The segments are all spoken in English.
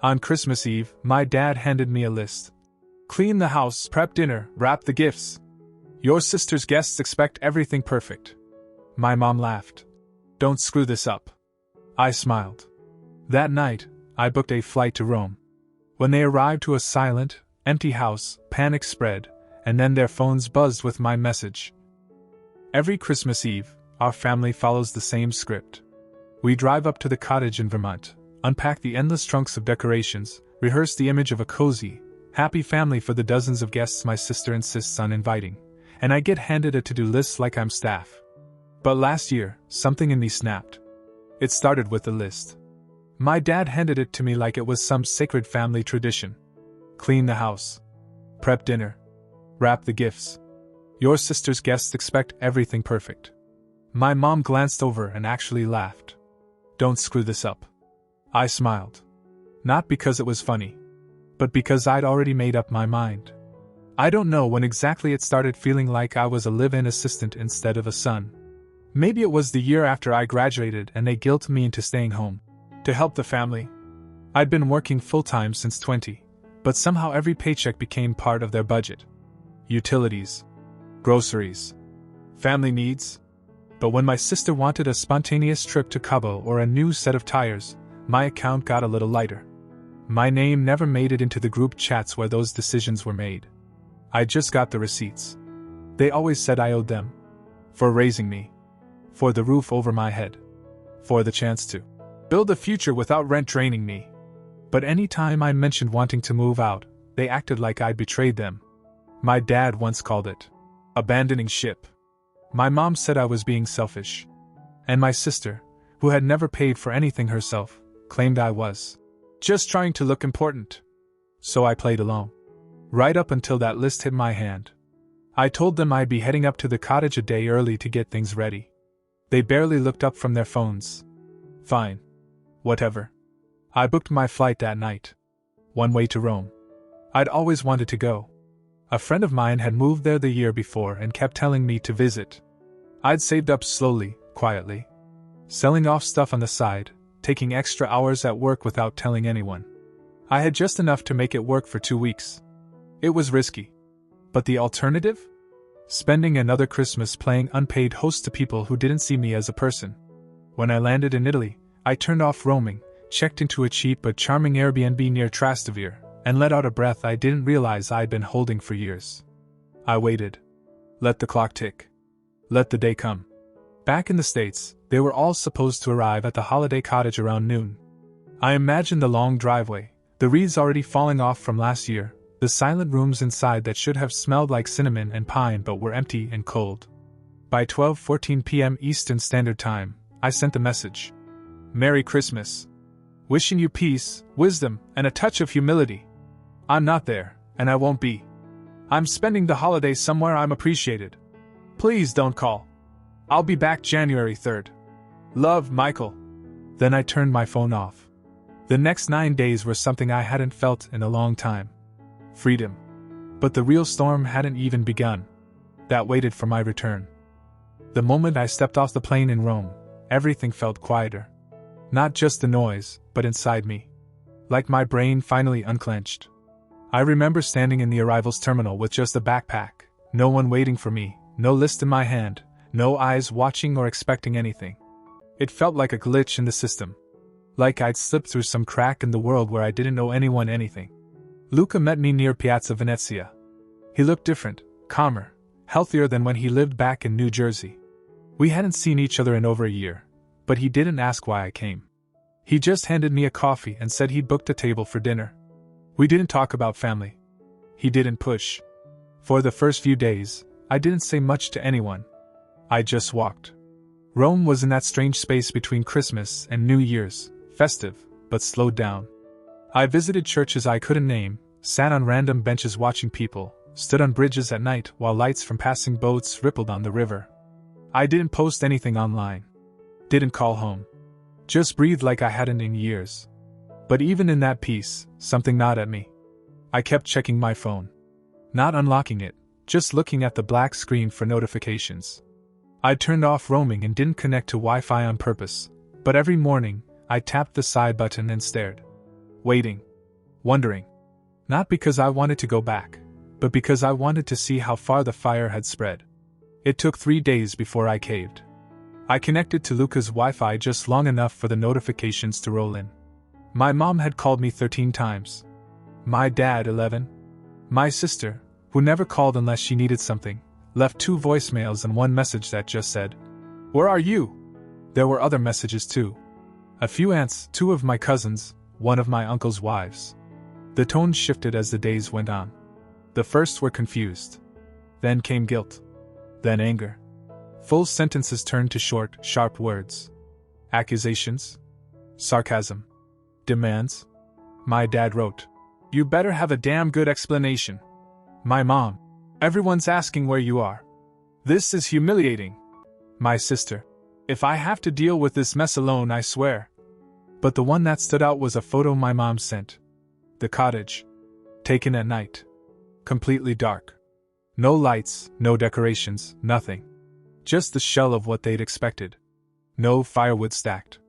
On Christmas Eve, my dad handed me a list. Clean the house, prep dinner, wrap the gifts. Your sister's guests expect everything perfect. My mom laughed. Don't screw this up. I smiled. That night, I booked a flight to Rome. When they arrived to a silent, empty house, panic spread, and then their phones buzzed with my message. Every Christmas Eve, our family follows the same script. We drive up to the cottage in Vermont, unpack the endless trunks of decorations, rehearse the image of a cozy, happy family for the dozens of guests my sister insists on inviting, and I get handed a to-do list like I'm staff. But last year, something in me snapped. It started with the list. My dad handed it to me like it was some sacred family tradition. Clean the house. Prep dinner. Wrap the gifts. Your sister's guests expect everything perfect. My mom glanced over and actually laughed. Don't screw this up. I smiled. Not because it was funny, but because I'd already made up my mind. I don't know when exactly it started feeling like I was a live-in assistant instead of a son. Maybe it was the year after I graduated and they guilted me into staying home to help the family. I'd been working full-time since 20, but somehow every paycheck became part of their budget. Utilities, groceries, family needs. But when my sister wanted a spontaneous trip to Cabo or a new set of tires, my account got a little lighter. My name never made it into the group chats where those decisions were made. I just got the receipts. They always said I owed them. For raising me. For the roof over my head. For the chance to build a future without rent draining me. But any time I mentioned wanting to move out, they acted like I'd betrayed them. My dad once called it abandoning ship. My mom said I was being selfish. And my sister, who had never paid for anything herself, claimed I was just trying to look important. So I played along. Right up until that list hit my hand. I told them I'd be heading up to the cottage a day early to get things ready. They barely looked up from their phones. Fine. Whatever. I booked my flight that night. One way to Rome. I'd always wanted to go. A friend of mine had moved there the year before and kept telling me to visit. I'd saved up slowly, quietly. Selling off stuff on the side, taking extra hours at work without telling anyone. I had just enough to make it work for 2 weeks. It was risky. But the alternative? Spending another Christmas playing unpaid host to people who didn't see me as a person. When I landed in Italy, I turned off roaming, checked into a cheap but charming Airbnb near Trastevere, and let out a breath I didn't realize I'd been holding for years. I waited. Let the clock tick. Let the day come. Back in the States, they were all supposed to arrive at the holiday cottage around noon. I imagined the long driveway, the wreaths already falling off from last year, the silent rooms inside that should have smelled like cinnamon and pine but were empty and cold. By 12:14 p.m. Eastern Standard Time, I sent a message. Merry Christmas. Wishing you peace, wisdom, and a touch of humility. I'm not there, and I won't be. I'm spending the holidays somewhere I'm appreciated. Please don't call. I'll be back January 3rd. Love, Michael. Then I turned my phone off. The next 9 days were something I hadn't felt in a long time. Freedom. But the real storm hadn't even begun. That waited for my return. The moment I stepped off the plane in Rome, everything felt quieter. Not just the noise, but inside me. Like my brain finally unclenched. I remember standing in the arrivals terminal with just a backpack, no one waiting for me, no list in my hand, no eyes watching or expecting anything. It felt like a glitch in the system. Like I'd slipped through some crack in the world where I didn't owe anyone anything. Luca met me near Piazza Venezia. He looked different, calmer, healthier than when he lived back in New Jersey. We hadn't seen each other in over a year, but he didn't ask why I came. He just handed me a coffee and said he'd booked a table for dinner. We didn't talk about family. He didn't push. For the first few days, I didn't say much to anyone. I just walked. Rome was in that strange space between Christmas and New Year's, festive, but slowed down. I visited churches I couldn't name, sat on random benches watching people, stood on bridges at night while lights from passing boats rippled on the river. I didn't post anything online. Didn't call home. Just breathed like I hadn't in years. But even in that peace, something gnawed at me. I kept checking my phone. Not unlocking it, just looking at the black screen for notifications. I turned off roaming and didn't connect to Wi-Fi on purpose, but every morning, I tapped the side button and stared. Waiting. wondering. Not because I wanted to go back, but because I wanted to see how far the fire had spread. It took 3 days before I caved. I connected to Luca's Wi-Fi just long enough for the notifications to roll in. My mom had called me 13 times. My dad 11. My sister, who never called unless she needed something, left 2 voicemails and 1 message that just said, "Where are you?" There were other messages too. A few aunts, 2 of my cousins, 1 of my uncle's wives. The tone shifted as the days went on. The first were confused. Then came guilt. Then anger. Full sentences turned to short, sharp words. Accusations. Sarcasm. Demands. My dad wrote, "You better have a damn good explanation." My mom, "Everyone's asking where you are. This is humiliating." My sister, "If I have to deal with this mess alone, I swear." But the one that stood out was a photo my mom sent. The cottage. Taken at night. Completely dark. No lights, no decorations, nothing. Just the shell of what they'd expected. No firewood stacked.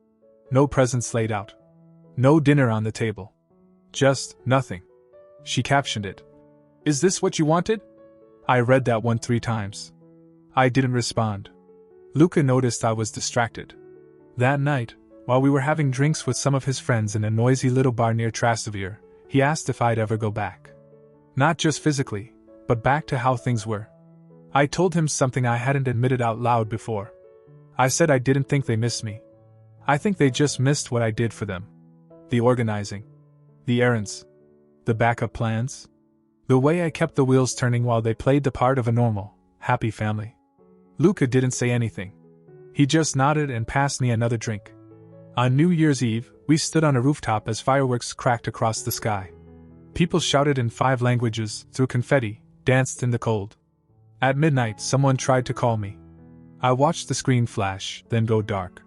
No presents laid out. No dinner on the table. Just nothing. She captioned it, "Is this what you wanted?" I read that one 3 times. I didn't respond. Luca noticed I was distracted. That night, while we were having drinks with some of his friends in a noisy little bar near Trastevere, he asked if I'd ever go back. Not just physically, but back to how things were. I told him something I hadn't admitted out loud before. I said I didn't think they missed me. I think they just missed what I did for them. The organizing. The errands. The backup plans. The way I kept the wheels turning while they played the part of a normal, happy family. Luca didn't say anything. He just nodded and passed me another drink. On New Year's Eve, we stood on a rooftop as fireworks cracked across the sky. People shouted in 5 languages, threw confetti, danced in the cold. At midnight, someone tried to call me. I watched the screen flash, then go dark.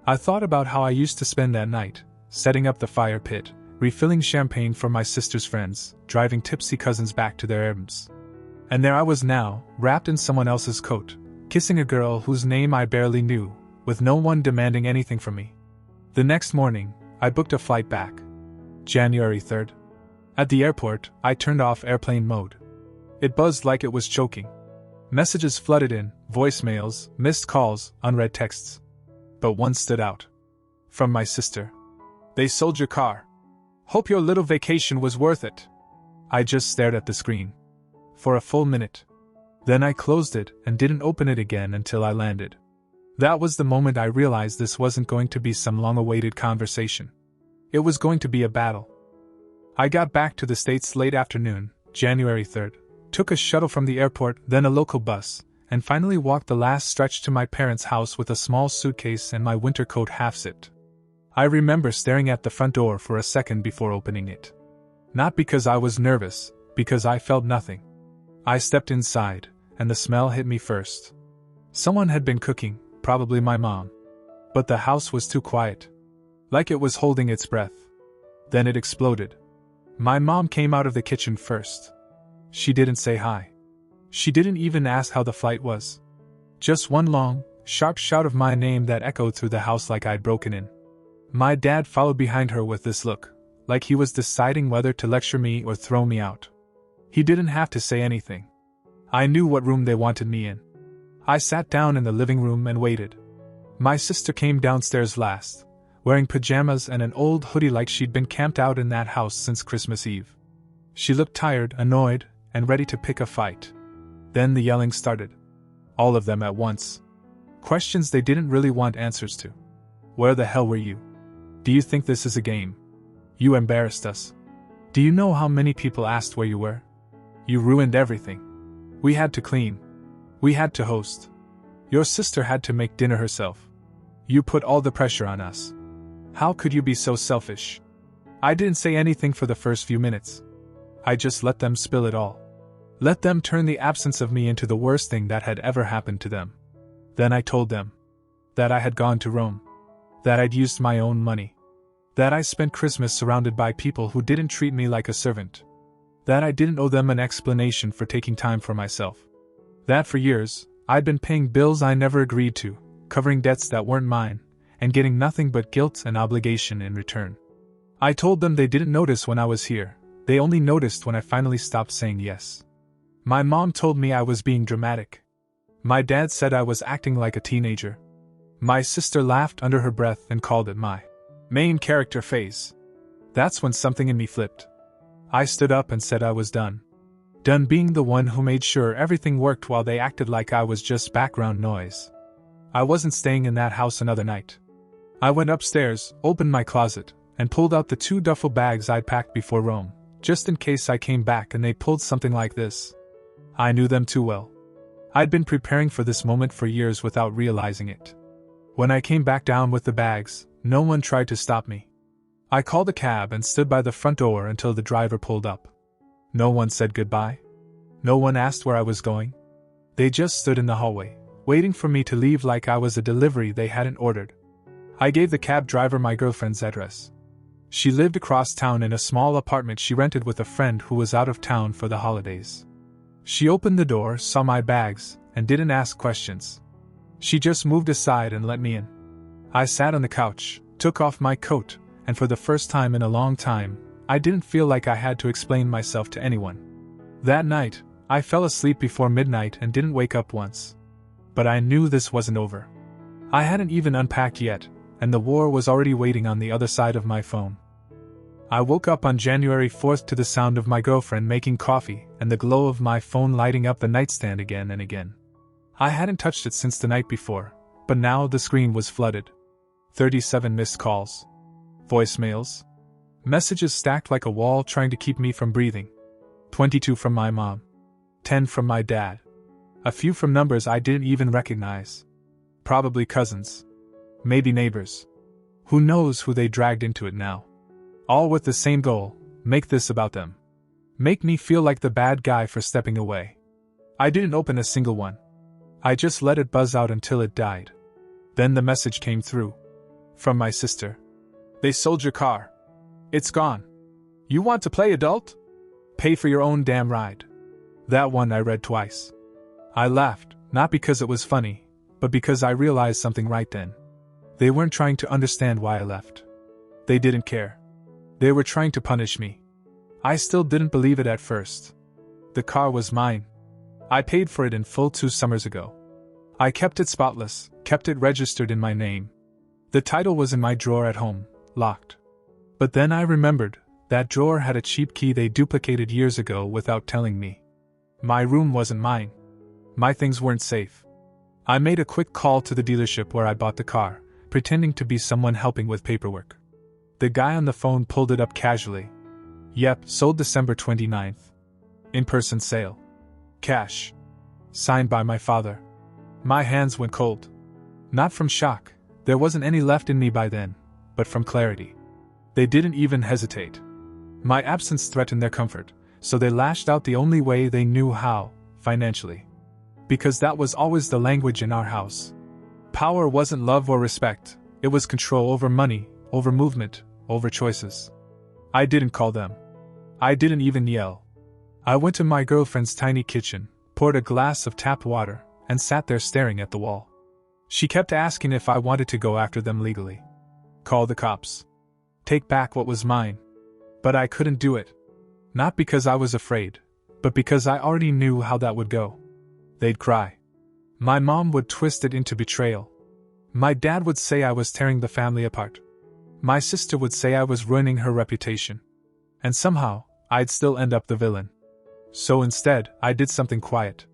I thought about how I used to spend that night, setting up the fire pit, refilling champagne for my sister's friends, driving tipsy cousins back to their errands. And there I was now, wrapped in someone else's coat, kissing a girl whose name I barely knew, with no one demanding anything from me. The next morning, I booked a flight back. January 3rd. At the airport, I turned off airplane mode. It buzzed like it was choking. Messages flooded in, voicemails, missed calls, unread texts. But one stood out. From my sister. "They sold your car. Hope your little vacation was worth it." I just stared at the screen. For a full minute. Then I closed it and didn't open it again until I landed. That was the moment I realized this wasn't going to be some long-awaited conversation. It was going to be a battle. I got back to the States late afternoon, January 3rd, took a shuttle from the airport, then a local bus, and finally walked the last stretch to my parents' house with a small suitcase and my winter coat half-zipped. I remember staring at the front door for a second before opening it. Not because I was nervous, because I felt nothing. I stepped inside, and the smell hit me first. Someone had been cooking, probably my mom. But the house was too quiet. Like it was holding its breath. Then it exploded. My mom came out of the kitchen first. She didn't say hi. She didn't even ask how the flight was. Just one long, sharp shout of my name that echoed through the house like I'd broken in. My dad followed behind her with this look, like he was deciding whether to lecture me or throw me out. He didn't have to say anything. I knew what room they wanted me in. I sat down in the living room and waited. My sister came downstairs last, wearing pajamas and an old hoodie like she'd been camped out in that house since Christmas Eve. She looked tired, annoyed, and ready to pick a fight. Then the yelling started. All of them at once. Questions they didn't really want answers to. Where the hell were you? Do you think this is a game? You embarrassed us. Do you know how many people asked where you were? You ruined everything. We had to clean. We had to host. Your sister had to make dinner herself. You put all the pressure on us. How could you be so selfish? I didn't say anything for the first few minutes. I just let them spill it all. Let them turn the absence of me into the worst thing that had ever happened to them. Then I told them that I had gone to Rome. That I'd used my own money. That I spent Christmas surrounded by people who didn't treat me like a servant. That I didn't owe them an explanation for taking time for myself. That for years, I'd been paying bills I never agreed to, covering debts that weren't mine, and getting nothing but guilt and obligation in return. I told them they didn't notice when I was here, they only noticed when I finally stopped saying yes. My mom told me I was being dramatic. My dad said I was acting like a teenager. My sister laughed under her breath and called it my main character phase. That's when something in me flipped. I stood up and said I was done. Done being the one who made sure everything worked while they acted like I was just background noise. I wasn't staying in that house another night. I went upstairs, opened my closet, and pulled out the 2 duffel bags I'd packed before Rome, just in case I came back and they pulled something like this. I knew them too well. I'd been preparing for this moment for years without realizing it. When I came back down with the bags, no one tried to stop me. I called a cab and stood by the front door until the driver pulled up. No one said goodbye. No one asked where I was going. They just stood in the hallway, waiting for me to leave like I was a delivery they hadn't ordered. I gave the cab driver my girlfriend's address. She lived across town in a small apartment she rented with a friend who was out of town for the holidays. She opened the door, saw my bags, and didn't ask questions. She just moved aside and let me in. I sat on the couch, took off my coat, and for the first time in a long time, I didn't feel like I had to explain myself to anyone. That night, I fell asleep before midnight and didn't wake up once. But I knew this wasn't over. I hadn't even unpacked yet, and the war was already waiting on the other side of my phone. I woke up on January 4th to the sound of my girlfriend making coffee and the glow of my phone lighting up the nightstand again and again. I hadn't touched it since the night before, but now the screen was flooded. 37 missed calls. Voicemails. Messages stacked like a wall trying to keep me from breathing. 22 from my mom. 10 from my dad. A few from numbers I didn't even recognize. Probably cousins. Maybe neighbors. Who knows who they dragged into it now. All with the same goal, make this about them. Make me feel like the bad guy for stepping away. I didn't open a single one. I just let it buzz out until it died. Then the message came through. From my sister. They sold your car. It's gone. You want to play adult? Pay for your own damn ride. That one I read twice. I laughed, not because it was funny, but because I realized something right then. They weren't trying to understand why I left. They didn't care. They were trying to punish me. I still didn't believe it at first. The car was mine. I paid for it in full 2 summers ago. I kept it spotless, kept it registered in my name. The title was in my drawer at home, locked. But then I remembered, that drawer had a cheap key they duplicated years ago without telling me. My room wasn't mine. My things weren't safe. I made a quick call to the dealership where I bought the car, pretending to be someone helping with paperwork. The guy on the phone pulled it up casually. Yep, sold December 29th. In-person sale. Cash. Signed by my father. My hands went cold. Not from shock, there wasn't any left in me by then, but from clarity. They didn't even hesitate. My absence threatened their comfort, so they lashed out the only way they knew how, financially. Because that was always the language in our house. Power wasn't love or respect, it was control over money, over movement, over choices. I didn't call them. I didn't even yell. I went to my girlfriend's tiny kitchen, poured a glass of tap water, and sat there staring at the wall. She kept asking if I wanted to go after them legally. Call the cops. Take back what was mine. But I couldn't do it. Not because I was afraid, but because I already knew how that would go. They'd cry. My mom would twist it into betrayal. My dad would say I was tearing the family apart. My sister would say I was ruining her reputation. And somehow, I'd still end up the villain. So instead, I did something quiet.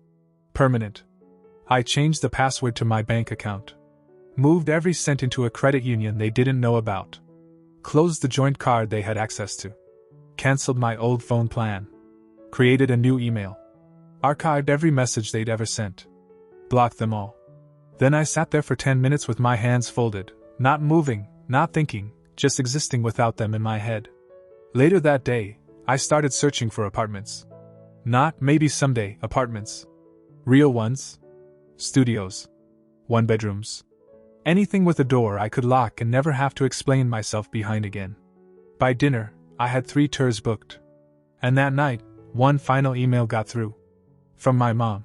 Permanent. I changed the password to my bank account. Moved every cent into a credit union they didn't know about. Closed the joint card they had access to. Cancelled my old phone plan. Created a new email. Archived every message they'd ever sent. Blocked them all. Then I sat there for 10 minutes with my hands folded, not moving, not thinking, just existing without them in my head. Later that day, I started searching for apartments. Not maybe someday apartments. Real ones. Studios. 1-bedrooms. Anything with a door I could lock and never have to explain myself behind again. By dinner, I had 3 tours booked. And that night, one final email got through. From my mom.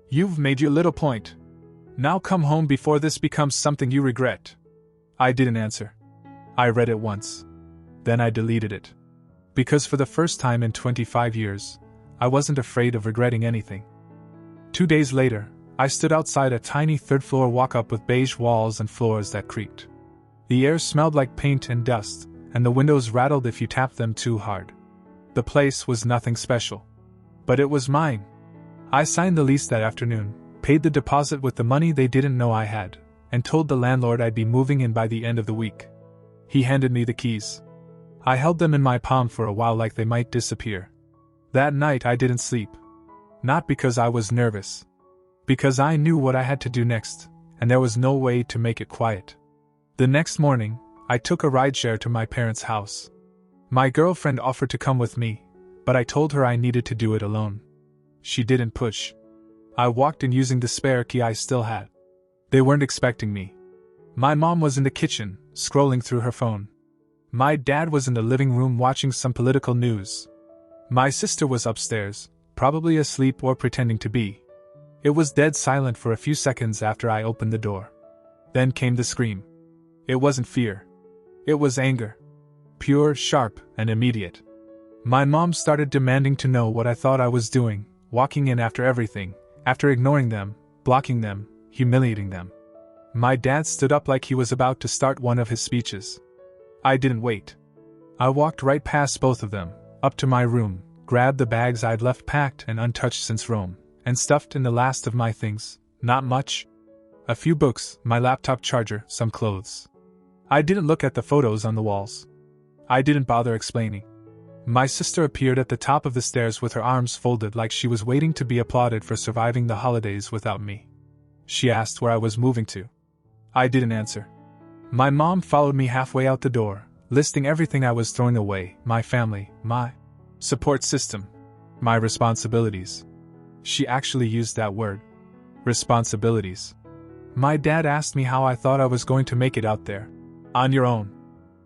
You've made your little point. Now come home before this becomes something you regret. I didn't answer. I read it once. Then I deleted it. Because for the first time in 25 years, I wasn't afraid of regretting anything. 2 days later, I stood outside a tiny third-floor walk-up with beige walls and floors that creaked. The air smelled like paint and dust, and the windows rattled if you tapped them too hard. The place was nothing special. But it was mine. I signed the lease that afternoon, paid the deposit with the money they didn't know I had, and told the landlord I'd be moving in by the end of the week. He handed me the keys. I held them in my palm for a while like they might disappear. That night I didn't sleep. Not because I was nervous. Because I knew what I had to do next, and there was no way to make it quiet. The next morning, I took a rideshare to my parents' house. My girlfriend offered to come with me, but I told her I needed to do it alone. She didn't push. I walked in using the spare key I still had. They weren't expecting me. My mom was in the kitchen, scrolling through her phone. My dad was in the living room watching some political news. My sister was upstairs, probably asleep or pretending to be. It was dead silent for a few seconds after I opened the door. Then came the scream. It wasn't fear. It was anger. Pure, sharp, and immediate. My mom started demanding to know what I thought I was doing, walking in after everything, after ignoring them, blocking them, humiliating them. My dad stood up like he was about to start one of his speeches. I didn't wait. I walked right past both of them, up to my room, grabbed the bags I'd left packed and untouched since Rome, and stuffed in the last of my things. Not much. A few books, my laptop charger, some clothes. I didn't look at the photos on the walls. I didn't bother explaining. My sister appeared at the top of the stairs with her arms folded like she was waiting to be applauded for surviving the holidays without me. She asked where I was moving to. I didn't answer. My mom followed me halfway out the door, listing everything I was throwing away, my family, my support system, my responsibilities. She actually used that word. Responsibilities. My dad asked me how I thought I was going to make it out there. On your own.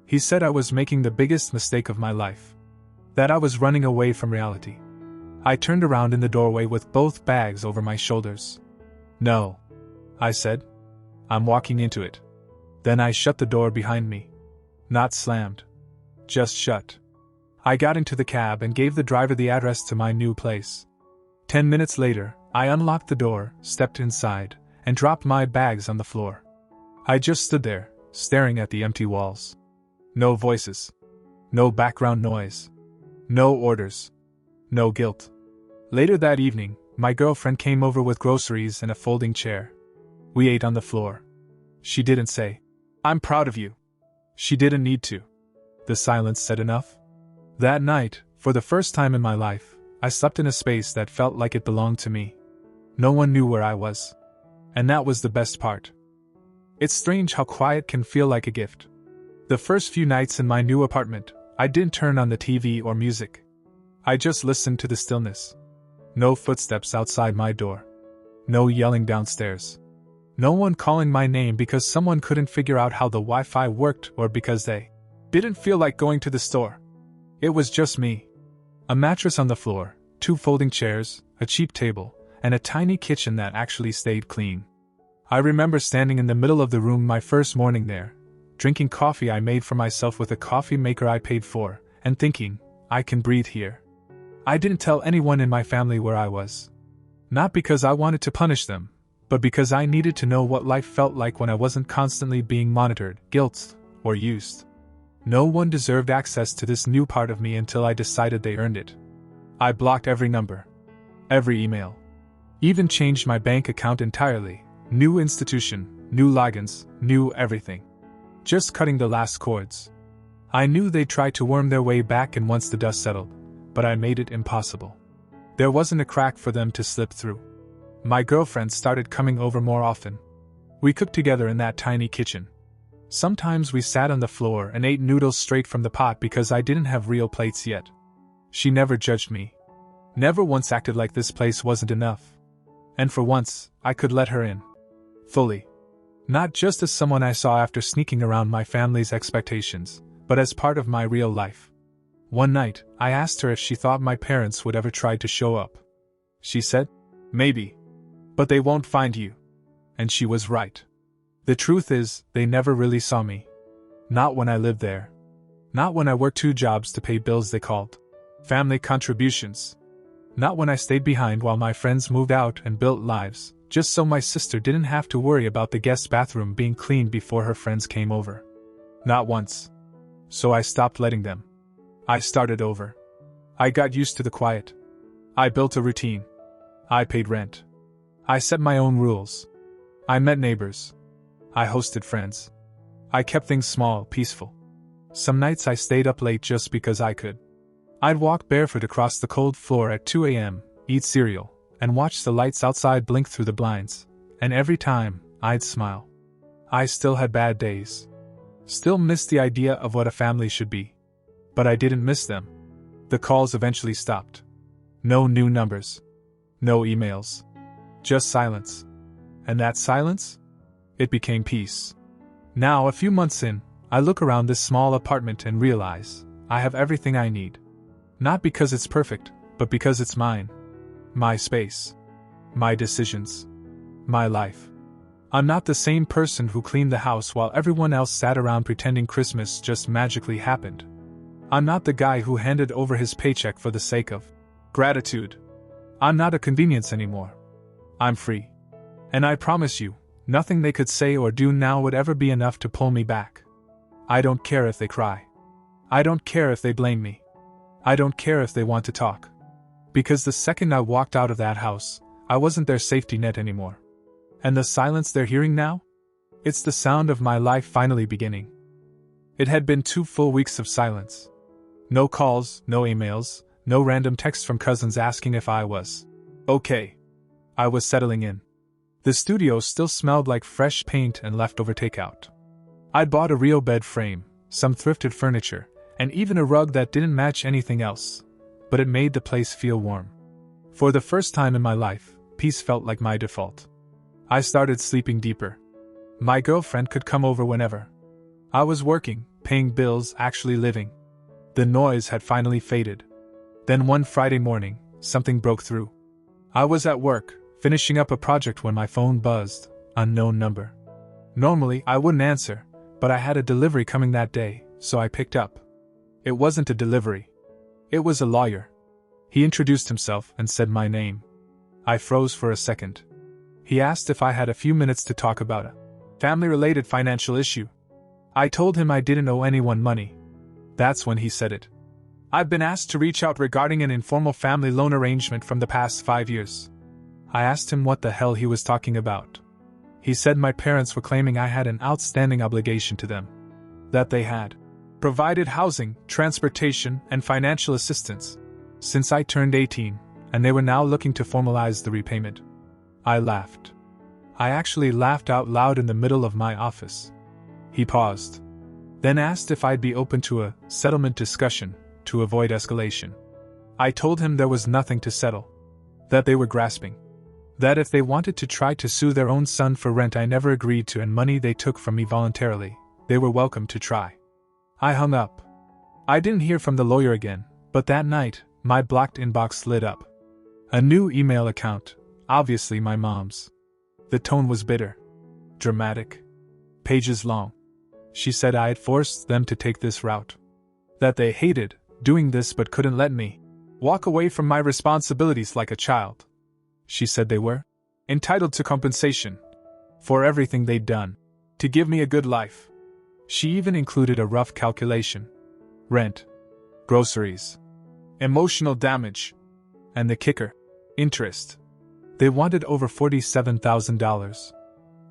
He said I was making the biggest mistake of my life. That I was running away from reality. I turned around in the doorway with both bags over my shoulders. No, I said. I'm walking into it. Then I shut the door behind me. Not slammed. Just shut. I got into the cab and gave the driver the address to my new place. 10 minutes later, I unlocked the door, stepped inside, and dropped my bags on the floor. I just stood there, staring at the empty walls. No voices. No background noise. No orders. No guilt. Later that evening, my girlfriend came over with groceries and a folding chair. We ate on the floor. She didn't say, "I'm proud of you." She didn't need to. The silence said enough. That night, for the first time in my life, I slept in a space that felt like it belonged to me. No one knew where I was. And that was the best part. It's strange how quiet can feel like a gift. The first few nights in my new apartment, I didn't turn on the TV or music. I just listened to the stillness. No footsteps outside my door. No yelling downstairs. No one calling my name because someone couldn't figure out how the Wi-Fi worked or because they didn't feel like going to the store. It was just me. A mattress on the floor, 2 folding chairs, a cheap table, and a tiny kitchen that actually stayed clean. I remember standing in the middle of the room my first morning there, drinking coffee I made for myself with a coffee maker I paid for, and thinking, I can breathe here. I didn't tell anyone in my family where I was. Not because I wanted to punish them, but because I needed to know what life felt like when I wasn't constantly being monitored, guilted, or used. No one deserved access to this new part of me until I decided they earned it. I blocked every number. Every email. Even changed my bank account entirely. New institution, new logins, new everything. Just cutting the last cords. I knew they'd try to worm their way back in once the dust settled, but I made it impossible. There wasn't a crack for them to slip through. My girlfriend started coming over more often. We cooked together in that tiny kitchen. Sometimes we sat on the floor and ate noodles straight from the pot because I didn't have real plates yet. She never judged me. Never once acted like this place wasn't enough. And for once, I could let her in. Fully. Not just as someone I saw after sneaking around my family's expectations, but as part of my real life. One night, I asked her if she thought my parents would ever try to show up. She said, "Maybe. But they won't find you." And she was right. The truth is, they never really saw me. Not when I lived there. Not when I worked 2 jobs to pay bills they called family contributions. Not when I stayed behind while my friends moved out and built lives, just so my sister didn't have to worry about the guest bathroom being cleaned before her friends came over. Not once. So I stopped letting them. I started over. I got used to the quiet. I built a routine. I paid rent. I set my own rules. I met neighbors. I hosted friends. I kept things small, peaceful. Some nights I stayed up late just because I could. I'd walk barefoot across the cold floor at 2 a.m., eat cereal, and watch the lights outside blink through the blinds, and every time, I'd smile. I still had bad days. Still missed the idea of what a family should be. But I didn't miss them. The calls eventually stopped. No new numbers. No emails. Just silence. And that silence? It became peace. Now, a few months in, I look around this small apartment and realize I have everything I need. Not because it's perfect, but because it's mine. My space. My decisions. My life. I'm not the same person who cleaned the house while everyone else sat around pretending Christmas just magically happened. I'm not the guy who handed over his paycheck for the sake of gratitude. I'm not a convenience anymore. I'm free. And I promise you, nothing they could say or do now would ever be enough to pull me back. I don't care if they cry. I don't care if they blame me. I don't care if they want to talk. Because the second I walked out of that house, I wasn't their safety net anymore. And the silence they're hearing now? It's the sound of my life finally beginning. It had been 2 full weeks of silence. No calls, no emails, no random texts from cousins asking if I was okay. I was settling in. The studio still smelled like fresh paint and leftover takeout. I'd bought a real bed frame, some thrifted furniture, and even a rug that didn't match anything else, but it made the place feel warm. For the first time in my life, peace felt like my default. I started sleeping deeper. My girlfriend could come over whenever. I was working, paying bills, actually living. The noise had finally faded. Then one Friday morning, something broke through. I was at work, finishing up a project when my phone buzzed, unknown number. Normally, I wouldn't answer, but I had a delivery coming that day, so I picked up. It wasn't a delivery. It was a lawyer. He introduced himself and said my name. I froze for a second. He asked if I had a few minutes to talk about a family-related financial issue. I told him I didn't owe anyone money. That's when he said it. I've been asked to reach out regarding an informal family loan arrangement from the past 5 years. I asked him what the hell he was talking about. He said my parents were claiming I had an outstanding obligation to them. That they had provided housing, transportation, and financial assistance since I turned 18, and they were now looking to formalize the repayment. I laughed. I actually laughed out loud in the middle of my office. He paused, then asked if I'd be open to a settlement discussion to avoid escalation. I told him there was nothing to settle. That they were grasping. That if they wanted to try to sue their own son for rent I never agreed to and money they took from me voluntarily, they were welcome to try. I hung up. I didn't hear from the lawyer again, but that night, my blocked inbox lit up. A new email account, obviously my mom's. The tone was bitter. Dramatic. Pages long. She said I had forced them to take this route. That they hated doing this but couldn't let me walk away from my responsibilities like a child. She said they were entitled to compensation for everything they'd done to give me a good life. She even included a rough calculation. Rent, groceries, emotional damage, and the kicker, interest. They wanted over $47,000.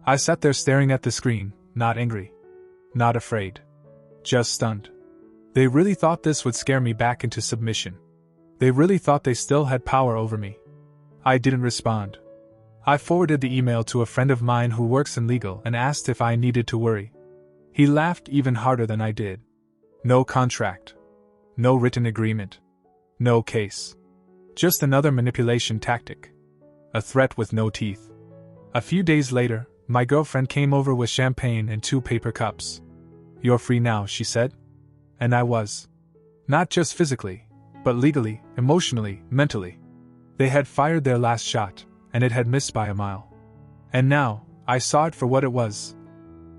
I sat there staring at the screen, not angry, not afraid, just stunned. They really thought this would scare me back into submission. They really thought they still had power over me. I didn't respond. I forwarded the email to a friend of mine who works in legal and asked if I needed to worry. He laughed even harder than I did. No contract. No written agreement. No case. Just another manipulation tactic. A threat with no teeth. A few days later, my girlfriend came over with champagne and 2 paper cups. "You're free now," she said. And I was. Not just physically, but legally, emotionally, mentally. They had fired their last shot, and it had missed by a mile. And now, I saw it for what it was.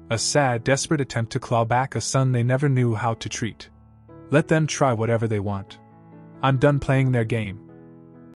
A sad, desperate attempt to claw back a son they never knew how to treat. Let them try whatever they want. I'm done playing their game.